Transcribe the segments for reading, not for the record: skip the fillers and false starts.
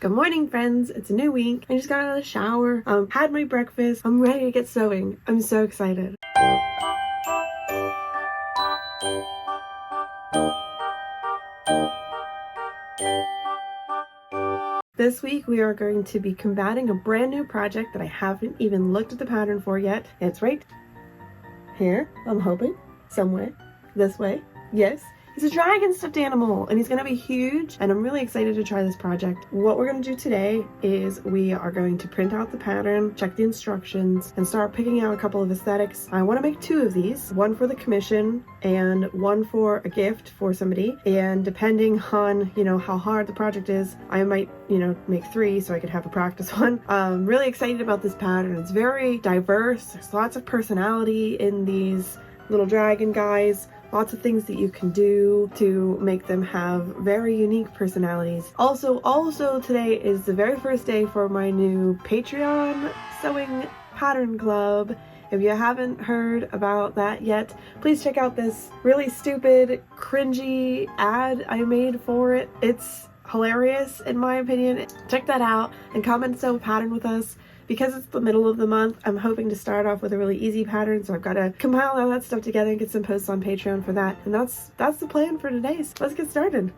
Good morning, friends. It's a new week. I just got out of the shower, had my breakfast. I'm ready to get sewing. I'm so excited. This week we are going to be combating a brand new project that I haven't even looked at the pattern for yet. It's right here, I'm hoping, somewhere, this way, yes. He's a dragon stuffed animal and he's gonna be huge and I'm really excited to try this project. What we're gonna do today is we are going to print out the pattern, check the instructions, and start picking out a couple of aesthetics. I wanna make 2 of these, one for the commission and one for a gift for somebody. And depending on, how hard the project is, I might, make 3 so I could have a practice one. I'm really excited about this pattern. It's very diverse. There's lots of personality in these little dragon guys. Lots of things that you can do to make them have very unique personalities. Also today is the very first day for my new Patreon sewing pattern club. If you haven't heard about that yet, please check out this really stupid, cringy ad I made for it. It's hilarious in my opinion. Check that out and come and sew a pattern with us. Because it's the middle of the month, I'm hoping to start off with a really easy pattern, so I've got to compile all that stuff together and get some posts on Patreon for that. And that's the plan for today, so let's get started.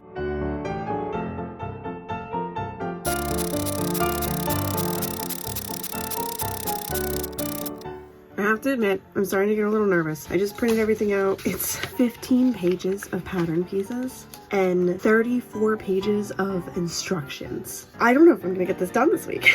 I have to admit, I'm starting to get a little nervous. I just printed everything out. It's 15 pages of pattern pieces and 34 pages of instructions. I don't know if I'm gonna get this done this week.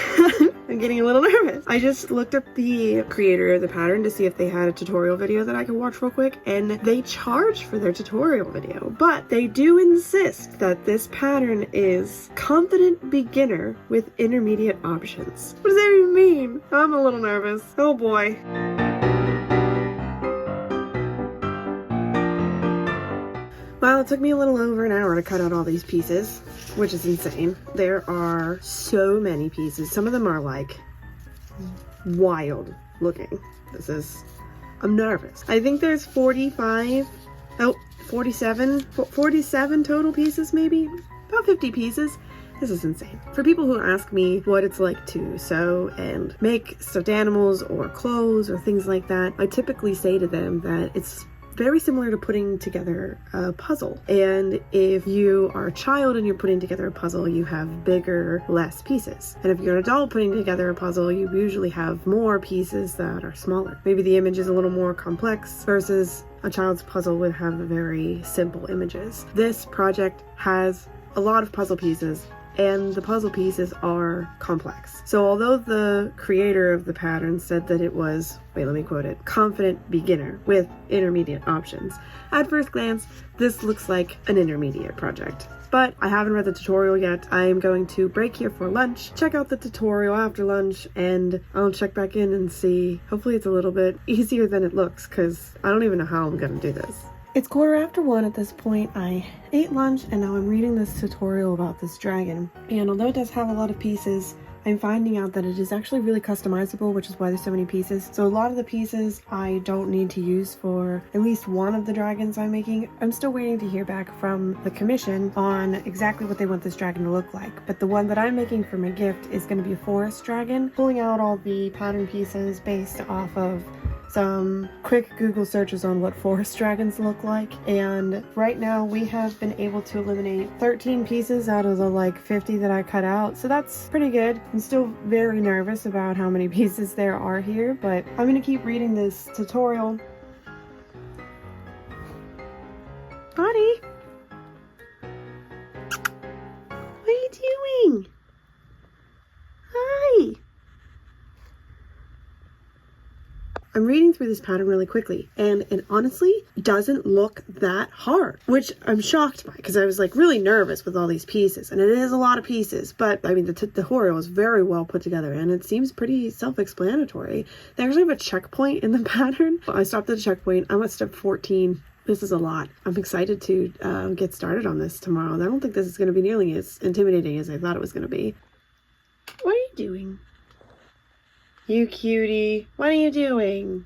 I'm getting a little nervous. I just looked up the creator of the pattern to see if they had a tutorial video that I could watch real quick, and they charge for their tutorial video, but they do insist that this pattern is confident beginner with intermediate options. What does that even mean? I'm a little nervous. Oh boy. Well, it took me a little over an hour to cut out all these pieces, which is insane. There are so many pieces. Some of them are like wild looking. I'm nervous. I think there's 47 total pieces maybe, about 50 pieces. This is insane. For people who ask me what it's like to sew and make stuffed animals or clothes or things like that, I typically say to them that it's very similar to putting together a puzzle. And if you are a child and you're putting together a puzzle, you have bigger, less pieces. And if you're an adult putting together a puzzle, you usually have more pieces that are smaller. Maybe the image is a little more complex versus a child's puzzle would have very simple images. This project has a lot of puzzle pieces, and the puzzle pieces are complex. So although the creator of the pattern said that it was, let me quote it, confident beginner with intermediate options, at first glance, this looks like an intermediate project. But I haven't read the tutorial yet. I am going to break here for lunch, check out the tutorial after lunch, and I'll check back in and see. Hopefully it's a little bit easier than it looks, because I don't even know how I'm gonna do this. It's 1:15 at this point. I ate lunch and now I'm reading this tutorial about this dragon. And although it does have a lot of pieces, I'm finding out that it is actually really customizable, which is why there's so many pieces. So a lot of the pieces I don't need to use for at least one of the dragons I'm making. I'm still waiting to hear back from the commission on exactly what they want this dragon to look like. But the one that I'm making for my gift is going to be a forest dragon, pulling out all the pattern pieces based off of some quick Google searches on what forest dragons look like, and right now we have been able to eliminate 13 pieces out of the 50 that I cut out, so that's pretty good. I'm still very nervous about how many pieces there are here, but I'm gonna keep reading this tutorial. Buddy, what are you doing? Hi. I'm reading through this pattern really quickly, and it honestly doesn't look that hard, which I'm shocked by because I was really nervous with all these pieces, and it is a lot of pieces, but I mean the tutorial is very well put together and it seems pretty self-explanatory. They actually have a checkpoint in the pattern. I stopped at a checkpoint. I'm at step 14. This is a lot. I'm excited to get started on this tomorrow. I don't think this is going to be nearly as intimidating as I thought it was going to be. What are you doing? You cutie, what are you doing?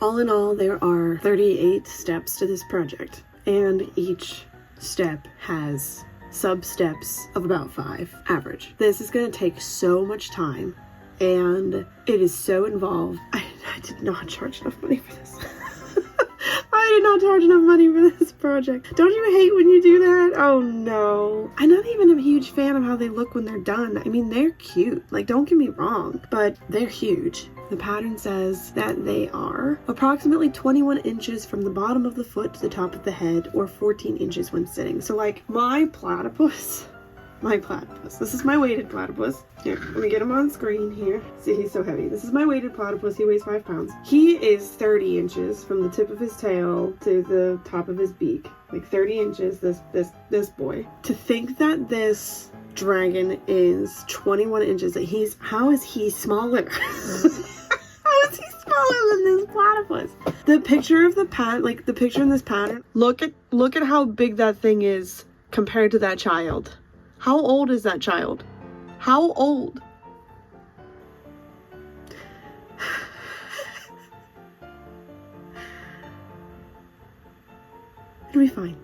All in all, there are 38 steps to this project, and each step has sub-steps of about 5 average. This is going to take so much time, and it is so involved. I did not charge enough money for this. I did not charge enough money for this project. Don't you hate when you do that? Oh no. I'm not even a huge fan of how they look when they're done. I mean, they're cute. Like, don't get me wrong, but they're huge. The pattern says that they are approximately 21 inches from the bottom of the foot to the top of the head, or 14 inches when sitting. So like my platypus, this is my weighted platypus. Here, let me get him on screen here. See, he's so heavy. This is my weighted platypus. He weighs 5 pounds. He is 30 inches from the tip of his tail to the top of his beak. Like 30 inches, this boy. To think that this dragon is 21 inches, that how is he smaller? How is he smaller than this platypus? The picture of the the picture in this pattern, look at how big that thing is compared to that child. How old is that child? How old? It'll be fine.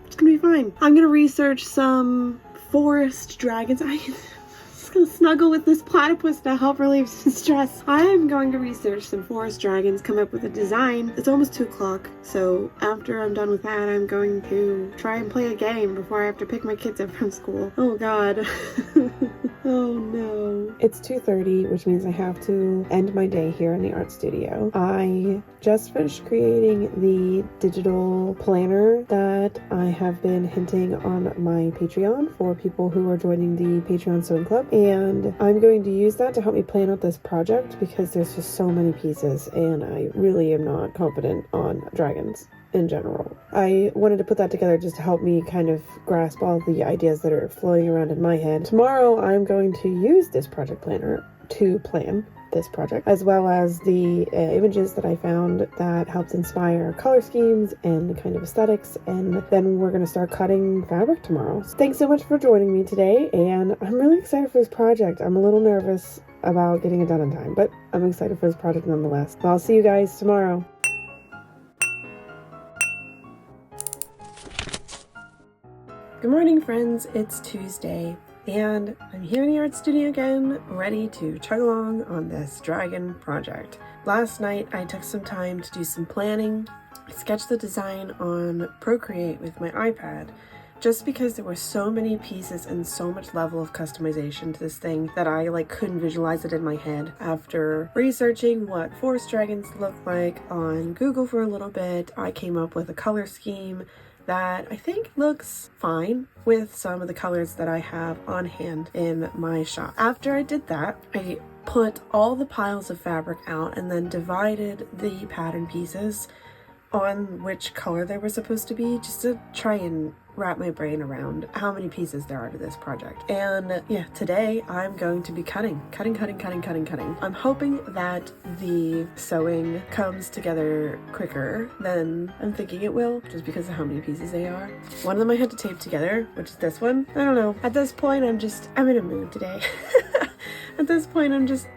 It's gonna be fine. I'm gonna research some forest dragons. I'm just gonna snuggle with this platypus to help relieve some stress. I'm going to research some forest dragons, come up with a design. It's almost 2 o'clock, so after I'm done with that, I'm going to try and play a game before I have to pick my kids up from school. Oh god. Oh no. It's 2:30, which means I have to end my day here in the art studio. I just finished creating the digital planner that I have been hinting on my Patreon for people who are joining the Patreon Sewing Club, and I'm going to use that to help me plan out this project because there's just so many pieces and I really am not confident on dragons in general. I wanted to put that together just to help me kind of grasp all the ideas that are floating around in my head. Tomorrow I'm going to use this project planner to plan this project, as well as the images that I found that helped inspire color schemes and kind of aesthetics, and then we're going to start cutting fabric tomorrow. So thanks so much for joining me today, and I'm really excited for this project. I'm a little nervous about getting it done in time, but I'm excited for this project nonetheless. Well, I'll see you guys tomorrow. Good morning, friends. It's Tuesday, and I'm here in the art studio again, ready to chug along on this dragon project. Last night, I took some time to do some planning. I sketched the design on Procreate with my iPad, just because there were so many pieces and so much level of customization to this thing that I couldn't visualize it in my head. After researching what forest dragons look like on Google for a little bit, I came up with a color scheme that I think looks fine with some of the colors that I have on hand in my shop. After I did that, I put all the piles of fabric out and then divided the pattern pieces on which color they were supposed to be, just to try and wrap my brain around how many pieces there are to this project. And yeah, today I'm going to be cutting. I'm hoping that the sewing comes together quicker than I'm thinking it will, just because of how many pieces they are. One of them I had to tape together, which is this one. I don't know. At this point, I'm in a mood today. At this point, I'm just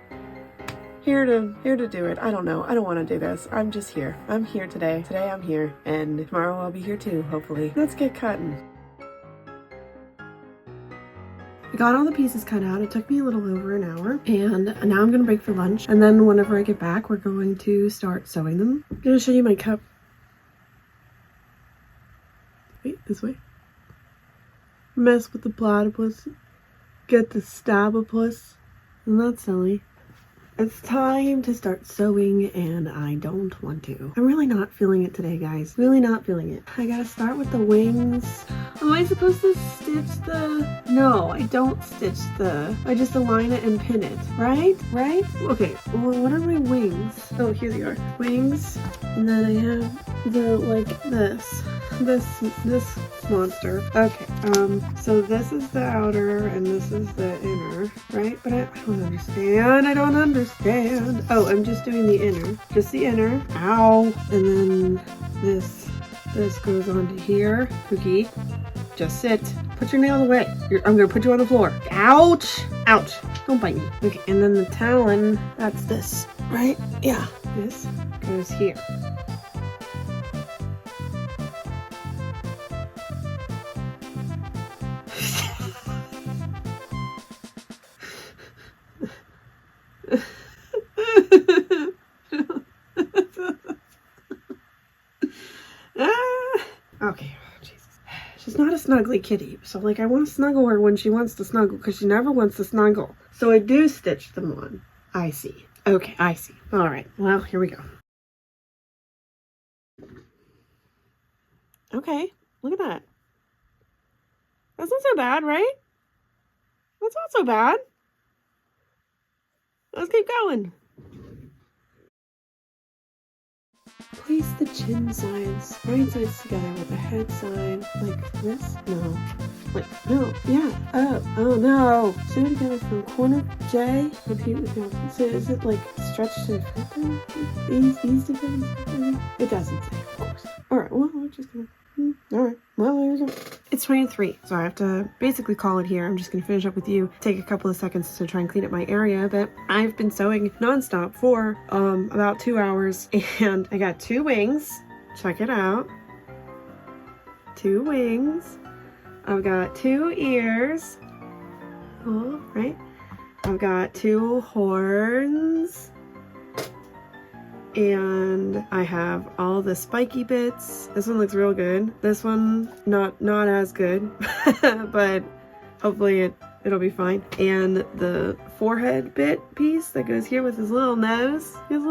here to do it. I don't know. I don't want to do this. I'm just here. I'm here today. Today I'm here. And tomorrow I'll be here too, hopefully. Let's get cutting. I got all the pieces cut out. It took me a little over an hour. And now I'm going to break for lunch. And then whenever I get back, we're going to start sewing them. I'm going to show you my cup. Wait, this way. Mess with the platypus. Get the stabopus. Isn't that silly? It's time to start sewing, and I don't want to. I'm really not feeling it today, guys. Really not feeling it. I gotta start with the wings. Am I supposed to stitch the... No, I don't stitch the... I just align it and pin it. Right? Right? Okay, well, what are my wings? Oh, here they are. Wings. And then I have the, this monster. Okay, so this is the outer and this is the inner, right? But I don't understand. Oh, I'm just doing the inner. Just the inner. Ow. And then this goes onto here. Cookie, just sit. Put your nails away. I'm gonna put you on the floor. Ouch. Ouch. Don't bite me. Okay, and then the talon, that's this, right? Yeah. This goes here. She's not a snuggly kitty. So like I want to snuggle her when she wants to snuggle because she never wants to snuggle. So I do stitch them on. I see. Okay, I see. All right, well, here we go. Okay, look at that. That's not so bad, right? That's not so bad. Let's keep going. Place the chin sides, right sides together with the head side, like this? No. Wait, no, yeah. Oh no. Sew together from corner J, repeat with your, so is it like stretched to fit them? These together? It doesn't say, of course. Alright, well, we're just gonna, alright, well, there we go. It's 23, so I have to basically call it here. I'm just gonna finish up with you, take a couple of seconds to try and clean up my area, but I've been sewing nonstop for about 2 hours, and I got 2 wings. Check it out. 2 wings. I've got 2 ears. Oh, right. I've got 2 horns. And I have all the spiky bits. This one looks real good. This one, not as good, but hopefully it'll be fine. And the forehead bit piece that goes here with his little nose, and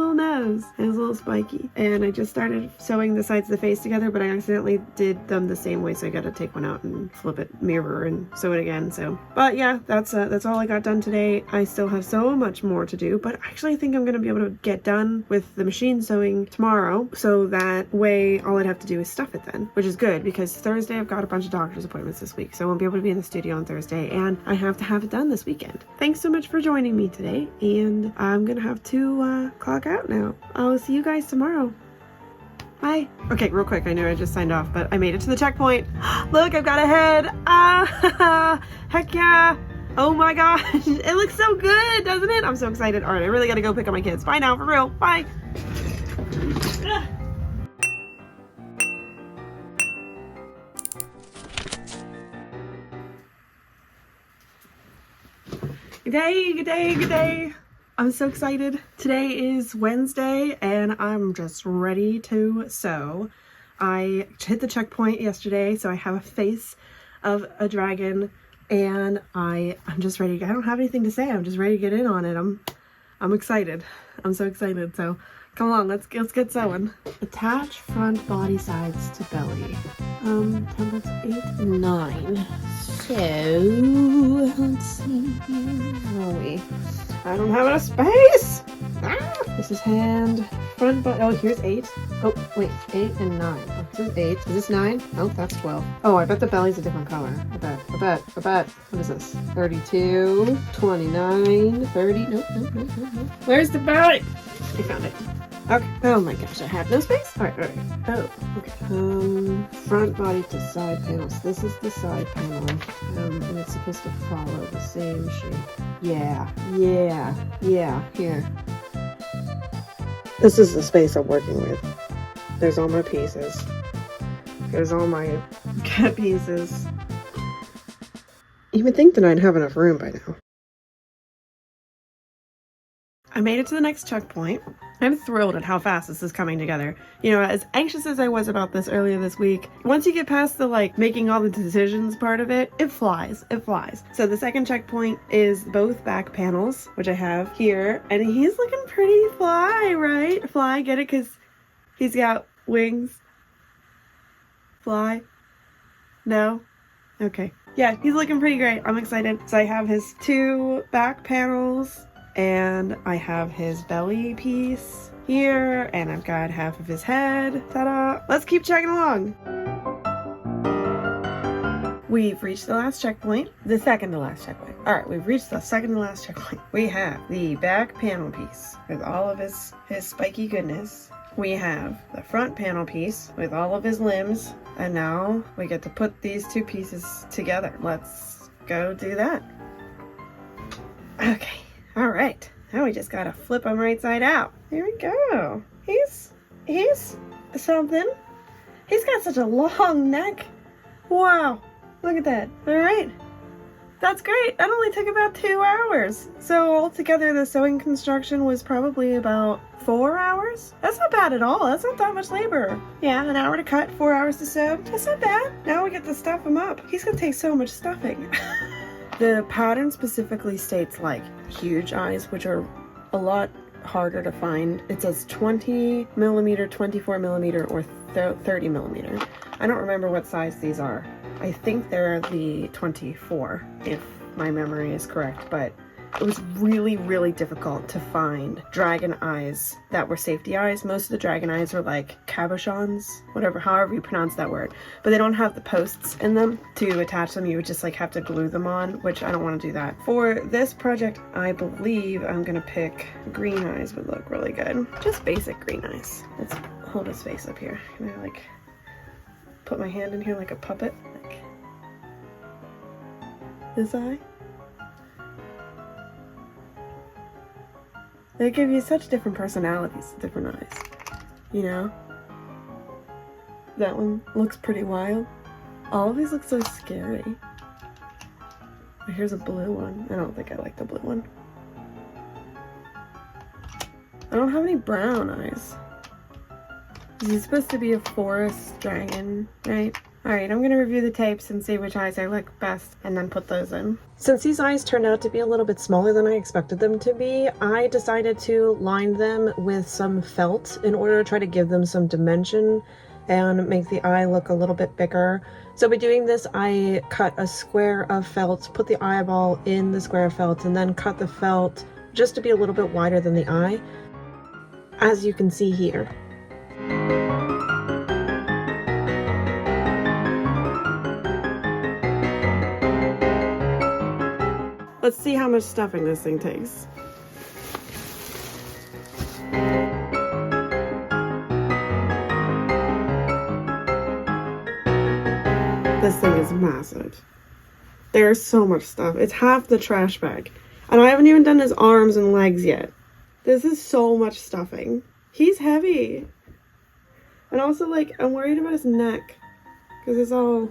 his little spiky. And I just started sewing the sides of the face together, but I accidentally did them the same way, so I got to take one out and flip it, mirror, and sew it again. So, but yeah, that's all I got done today. I still have so much more to do, but actually I think I'm gonna be able to get done with the machine sewing tomorrow, so that way all I'd have to do is stuff it then, which is good because Thursday I've got a bunch of doctor's appointments this week, so I won't be able to be in the studio on Thursday, and I have to have it done this weekend. Thanks so much for joining me today, and I'm gonna have to clock out now. I'll see you guys tomorrow. Bye. Okay, real quick, I know I just signed off, but I made it to the checkpoint. Look, I've got a head. Ah, heck yeah. Oh my gosh, it looks so good, doesn't it? I'm so excited. All right, I really gotta go pick up my kids. Bye now, for real. Bye. Good day, good day, good day. I'm so excited. Today is Wednesday and I'm just ready to sew. I hit the checkpoint yesterday, so I have a face of a dragon and I'm just ready. I don't have anything to say. I'm just ready to get in on it. I'm excited. I'm so excited. So come along, let's get sewing. Attach front body sides to belly. Templates 8 and 9. So let's see, where are we? I don't have enough space. This is hand, front body. Oh, here's 8. Oh, wait, 8 and 9. Oh, this is 8. Is this 9? Oh, that's 12. Oh, I bet the belly's a different color. I bet. What is this? 32, 29, 30. Nope. Where's the belly? I found it. Okay. Oh my gosh, I have no space. All right. Oh, okay. Front body to side panels. This is the side panel, and it's supposed to follow the same shape. Yeah. Here. This is the space I'm working with. There's all my pieces. There's all my cat pieces. You would think that I'd have enough room by now. I made it to the next checkpoint. I'm thrilled at how fast this is coming together. You know, as anxious as I was about this earlier this week, once you get past the making all the decisions part of it, it flies. So the second checkpoint is both back panels, which I have here, and he's looking pretty fly, right? Fly, get it? Because he's got wings. Fly? No? Okay. Yeah, he's looking pretty great. I'm excited. So I have his 2 back panels, and I have his belly piece here, and I've got half of his head. Ta-da! Let's keep checking along. We've reached the last checkpoint. The second to last checkpoint. All right, we've reached the second to last checkpoint. We have the back panel piece with all of his spiky goodness. We have the front panel piece with all of his limbs, and now we get to put these 2 pieces together. Let's go do that. Okay. All right, now we just gotta flip him right side out. Here we go. He's something. He's got such a long neck. Wow, look at that. All right, That's great. That only took about 2 hours. So altogether the sewing construction was probably about 4 hours. That's not bad at all. That's not that much labor. Yeah, an hour to cut, 4 hours to sew. That's not bad. Now we get to stuff him up. He's gonna take so much stuffing. The pattern specifically states like huge eyes, which are a lot harder to find. It says 20 millimeter, 24 millimeter, or 30 millimeter. I don't remember what size these are. I think they're the 24, if my memory is correct, but it was really, really difficult to find dragon eyes that were safety eyes. Most of the dragon eyes are like cabochons, however you pronounce that word, but they don't have the posts in them to attach them. You would just like have to glue them on, which I don't want to do that. For this project, I believe I'm gonna pick green eyes would look really good. Just basic green eyes. Let's hold his face up here. Can I like put my hand in here like a puppet? Like this eye? They give you such different personalities, different eyes, you know? That one looks pretty wild. All of these look so scary. Here's a blue one. I don't think I like the blue one. I don't have any brown eyes. He's supposed to be a forest dragon, right? Alright, I'm gonna review the tapes and see which eyes I like best and then put those in. Since these eyes turned out to be a little bit smaller than I expected them to be, I decided to line them with some felt in order to try to give them some dimension and make the eye look a little bit bigger. So by doing this, I cut a square of felt, put the eyeball in the square of felt, and then cut the felt just to be a little bit wider than the eye, as you can see here. Let's see how much stuffing this thing takes. This thing is massive. There's so much stuff. It's half the trash bag. And I haven't even done his arms and legs yet. This is so much stuffing. He's heavy. And also, like, I'm worried about his neck. Because it's all...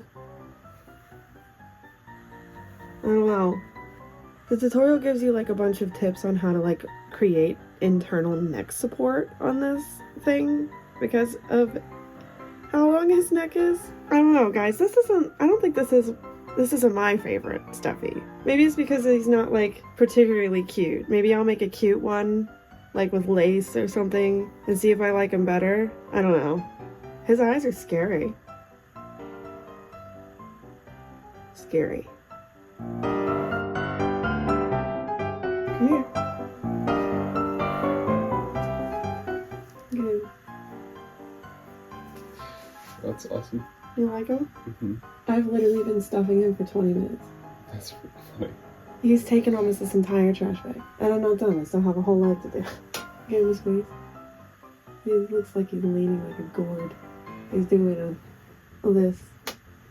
I don't know. The tutorial gives you like a bunch of tips on how to like create internal neck support on this thing because of how long his neck is. I don't know, guys. I don't think this isn't my favorite stuffy. Maybe it's because he's not like particularly cute. Maybe I'll make a cute one like with lace or something and see if I like him better. I don't know. His eyes are scary. Scary. Come here. Good. That's awesome. You like him? Mm-hmm. I've literally been stuffing him for 20 minutes. That's pretty funny. He's taken almost this entire trash bag. And I'm not done. I still have a whole lot to do. Look at his face. He looks like he's leaning like a gourd. He's doing a this.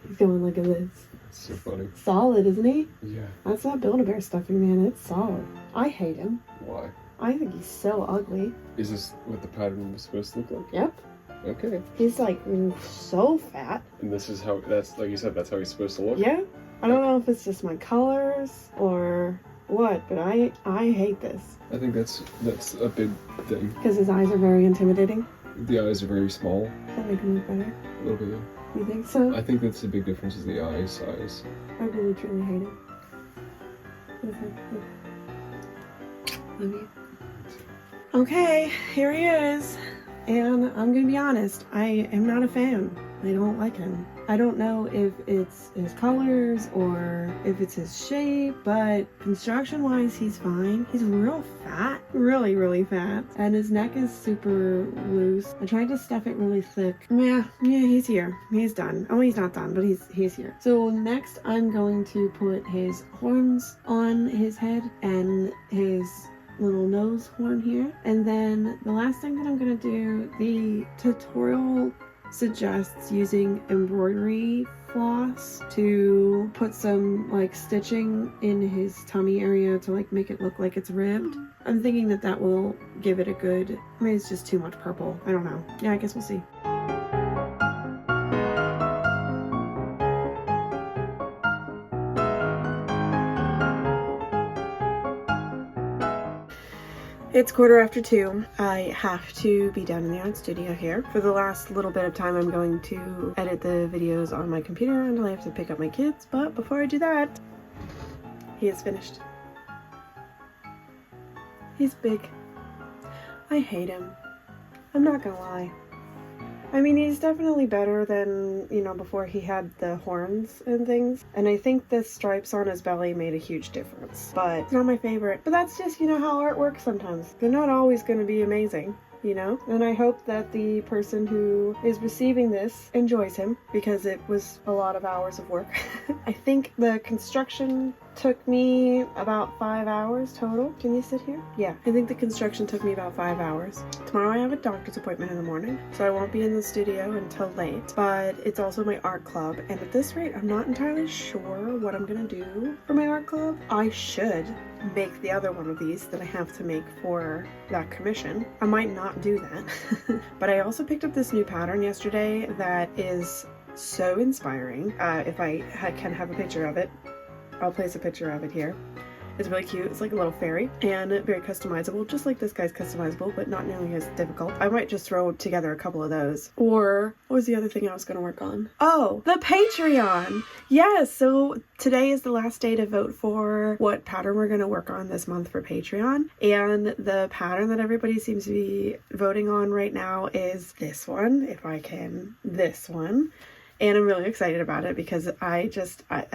He's going like a this. So funny. Solid, isn't he? Yeah. That's not Build-A-Bear stuffing, man. It's solid. I hate him. Why? I think he's so ugly. Is this what the pattern was supposed to look like? Yep. Okay. He's like so fat. And this is how, that's, like you said, that's how he's supposed to look? Yeah. I don't know if it's just my colors or what, but I hate this. I think that's a big thing. Because his eyes are very intimidating. The eyes are very small. Does that make him look better? A little bit. You think so? I think that's the big difference is the eye size. I really truly hate him. Love you. Okay, here he is. And I'm gonna be honest, I am not a fan. I don't like him. I don't know if it's his colors or if it's his shape, but construction wise he's fine. He's real fat, really, really fat. And his neck is super loose. I tried to stuff it really thick. Yeah, he's here. He's done. Oh, he's not done, but he's here. So next I'm going to put his horns on his head and his little nose horn here. And then the last thing that I'm gonna do, the tutorial suggests using embroidery floss to put some like stitching in his tummy area to like make it look like it's ribbed. I'm thinking that that will give it a good, maybe it's just too much purple. I don't know. Yeah, I guess we'll see. It's 2:15. I have to be down in the art studio here. For the last little bit of time, I'm going to edit the videos on my computer until I have to pick up my kids. But before I do that, he is finished. He's big. I hate him. I'm not gonna lie. I mean, he's definitely better than, you know, before he had the horns and things. And I think the stripes on his belly made a huge difference. But it's not my favorite. But that's just, you know, how art works sometimes. They're not always going to be amazing, you know? And I hope that the person who is receiving this enjoys him, because it was a lot of hours of work. I think the construction took me about 5 hours total. Can you sit here? Yeah, I think the construction took me about 5 hours. Tomorrow I have a doctor's appointment in the morning, so I won't be in the studio until late, but it's also my art club, and at this rate I'm not entirely sure what I'm gonna do for my art club. I should make the other one of these that I have to make for that commission. I might not do that. But I also picked up this new pattern yesterday that is so inspiring. If I can have a picture of it, I'll place a picture of it here. It's really cute. It's like a little fairy and very customizable, just like this guy's customizable, but not nearly as difficult. I might just throw together a couple of those. Or what was the other thing I was going to work on? Oh, the Patreon. Yes, so today is the last day to vote for what pattern we're going to work on this month for Patreon. And the pattern that everybody seems to be voting on right now is this one, if I can, this one. And I'm really excited about it because I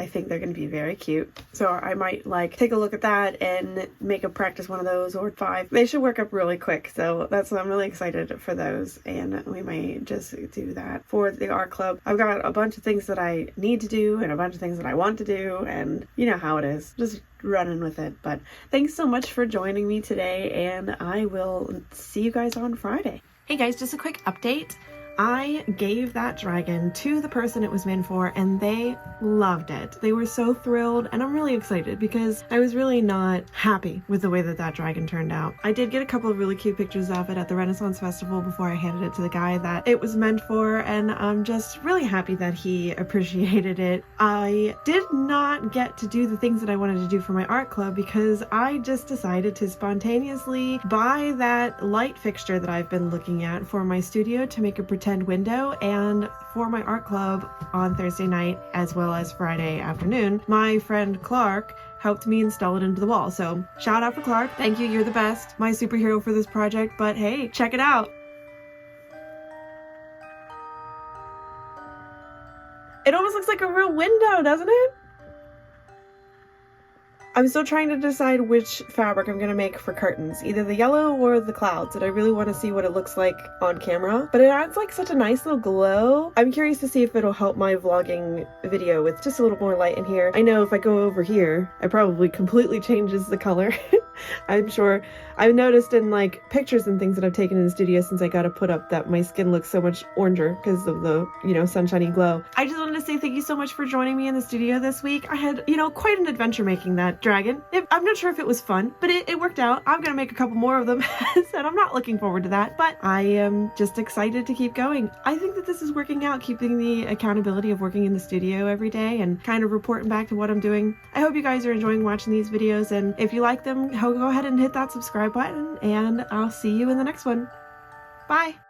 think they're going to be very cute. So I might like take a look at that and make a practice one of those or 5. They should work up really quick. So I'm really excited for those. And we might just do that for the art club. I've got a bunch of things that I need to do and a bunch of things that I want to do. And you know how it is. Just running with it. But thanks so much for joining me today. And I will see you guys on Friday. Hey guys, just a quick update. I gave that dragon to the person it was meant for and they loved it. They were so thrilled, and I'm really excited because I was really not happy with the way that that dragon turned out. I did get a couple of really cute pictures of it at the Renaissance Festival before I handed it to the guy that it was meant for, and I'm just really happy that he appreciated it. I did not get to do the things that I wanted to do for my art club because I just decided to spontaneously buy that light fixture that I've been looking at for my studio to make a pretend window, and for my art club on Thursday night as well as Friday afternoon, my friend Clark helped me install it into the wall. So shout out for Clark. Thank you. You're the best. My superhero for this project. But hey, check it out. It almost looks like a real window, doesn't it? I'm still trying to decide which fabric I'm going to make for curtains, either the yellow or the clouds, and I really want to see what it looks like on camera. But it adds like such a nice little glow. I'm curious to see if it'll help my vlogging video with just a little more light in here. I know if I go over here, it probably completely changes the color. I'm sure. I've noticed in like pictures and things that I've taken in the studio since I got to put up that my skin looks so much oranger because of the, you know, sunshiny glow. I just wanted to say thank you so much for joining me in the studio this week. I had, you know, quite an adventure making that dragon. I'm not sure if it was fun, but it worked out. I'm gonna make a couple more of them and I'm not looking forward to that, but I am just excited to keep going. I think that this is working out, keeping the accountability of working in the studio every day and kind of reporting back to what I'm doing. I hope you guys are enjoying watching these videos, and if you like them, go ahead and hit that subscribe button, and I'll see you in the next one. Bye!